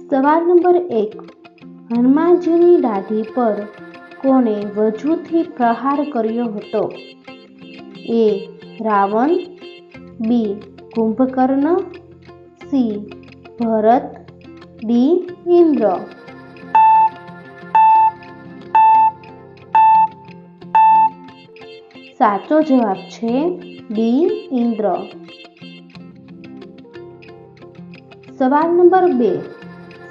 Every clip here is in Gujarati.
સવાલ નંબર 1. હનુમાનજીની દાઢી પર કોણે વજૂથી પ્રહાર કર્યો હતો? એ. રાવણ, બી. કુંભકર્ણ, સી. ભરત, ડી. ઇન્દ્ર. સાચો જવાબ છે ડી. ઇન્દ્ર. સવાલ નંબર 2.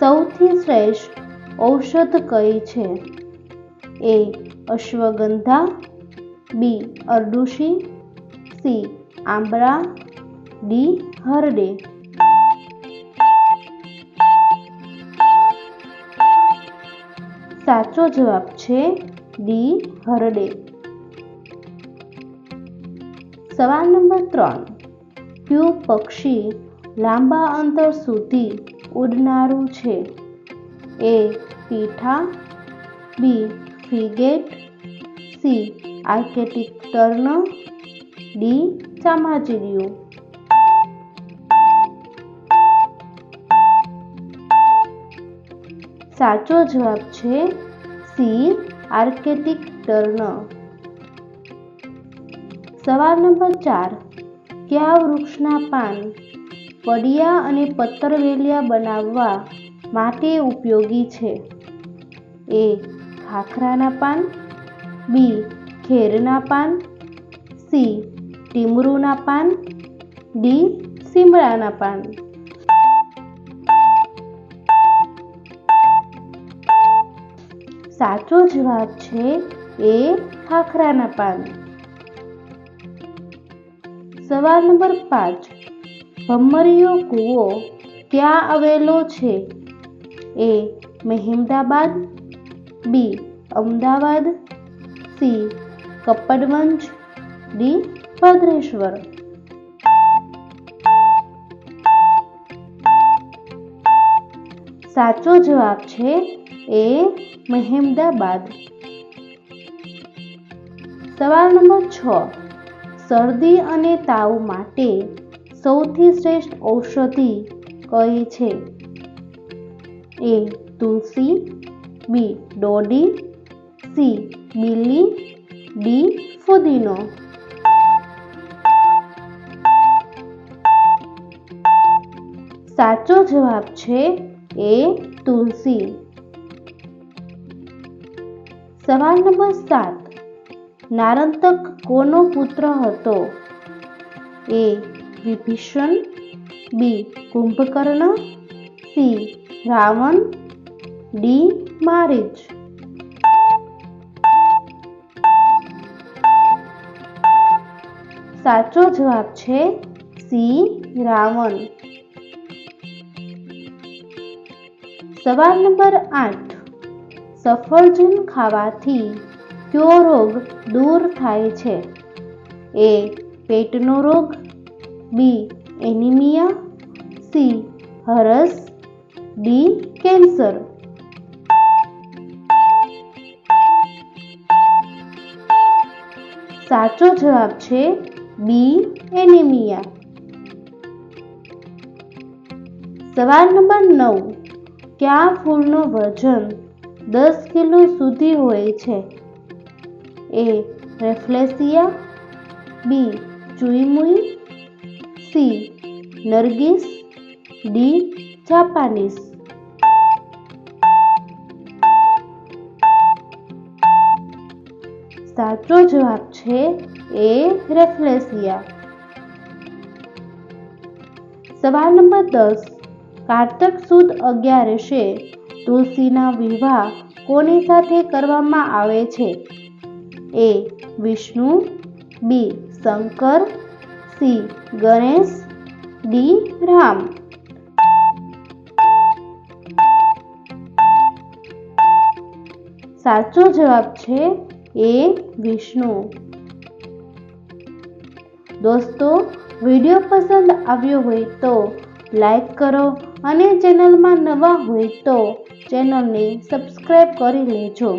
સૌથી શ્રેષ્ઠ ઔષધ કઈ છે? એ. અશ્વગંધા, બી. અરડુસી, સી. આંબળા, ડી. હરડે. સાચો જવાબ છે ડી. હરડે. સવાલ નંબર 3. કયું પક્ષી લાંબા અંતર સુધી ઉડનારું છે? એ. ટીઠા, B. Frigate, C. Arctic tern, D. ચામાચીડિયું. સાચો જવાબ છે સી. Arctic tern. સવાલ નંબર 4. કયા વૃક્ષના પાન પડિયા અને પત્રવેલિયા બનાવવા માટે ઉપયોગી છે? એ. ખાખરાના પાન, બી. ખેરના પાન, સી. ટીમરૂના પાન, ડી. સીમળાના પાન. સાચો જવાબ છે એ. ખાખરાના પાન. સવાલ નંબર 5. ભમરીયો કૂવો ક્યાં આવેલો છે? એ. મહેમદાબાદ, બી. અમદાવાદ, સી. કપડવંજ, ડી. ભદ્રેશ્વર. સાચો જવાબ છે એ. મહેમદાબાદ. સવાલ નંબર 6. શરદી અને તાવ માટે સૌથી શ્રેષ્ઠ ઔષધિ કઈ છે? એ. તુલસી, બી. દોડી, સી. બીલી, ડી. ફુદીનો. સાચો જવાબ છે એ. તુલસી. સવાલ નંબર 7. નારંતક કોનો પુત્ર હતો? એ. વિભીષણ, બી. કુંભકર્ણ, સી. રાવણ, ડી. મારીચ. સાચો જવાબ છે સી. રાવણ. સવાલ નંબર 8. સફરજન ખાવાથી કયો રોગ દૂર થાય છે? એ. પેટનો રોગ, બી. Anaemia, C. હરસ, ડી. કેન્સર. સાચો જવાબ છે બી. એનિમિયા. સવાલ નંબર 9. કયા ફૂલનું વજન 10 કિલો સુધી હોય છે? એ. રેફલેસિયા, બી. ચુઈમુઈ, સી. નરગીસ, ડી. જાપાનીસ. સાચો જવાબ છે એ. રેફલેસિયા. સવાલ નંબર 10. કારતક સુદ 11 તુલસીના વિવાહ કોની સાથે કરવામાં આવે છે? એ. વિષ્ણુ, બી. શંકર, સી. ગણેશ, ડી. રામ. સાચો જવાબ છે એ. વિષ્ણુ. દોસ્તો, વિડીયો પસંદ આવ્યો હોય તો લાઈક કરો અને ચેનલમાં નવા હોય તો ચેનલને સબસ્ક્રાઈબ કરી લેજો.